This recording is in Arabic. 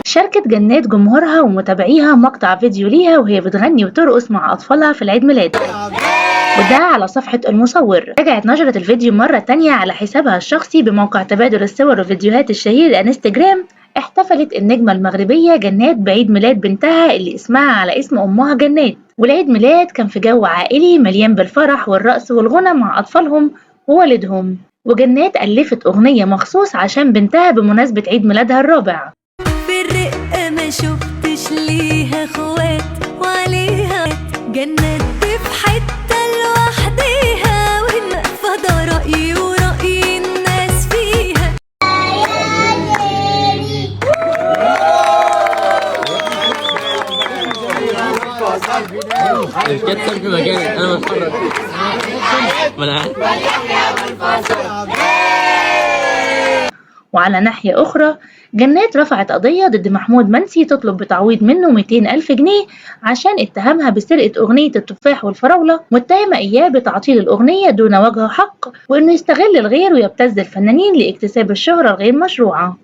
شاركت جنات جمهورها ومتابعيها مقطع فيديو ليها وهي بتغني وترقص مع أطفالها في العيد ميلاد، وده على صفحة المصور. رجعت نشرت الفيديو مرة تانية على حسابها الشخصي بموقع تبادل الصور والفيديوهات الشهير انستجرام. احتفلت النجمة المغربية جنات بعيد ميلاد بنتها اللي اسمها على اسم أمها جنات، والعيد ميلاد كان في جو عائلي مليان بالفرح والرقص والغنى مع أطفالهم ووالدهم. وجنات ألفت أغنية مخصوص عشان بنتها بمناسبة عيد ميلادها الرابع. بالرقة ما شفتش ليها اخوات وعليها جنات في حتة لوحديها ومقفضة رأيي ورأي الناس فيها. الكتاب في مكاني انا بتحرك ما انا وعلى ناحية أخرى جنات رفعت قضية ضد محمود منسي تطلب بتعويض منه 200,000 جنيه عشان اتهمها بسرقة أغنية التفاح والفراولة، متهمة إياه بتعطيل الأغنية دون وجه حق وإنه يستغل الغير ويبتز الفنانين لاكتساب الشهرة الغير مشروعة.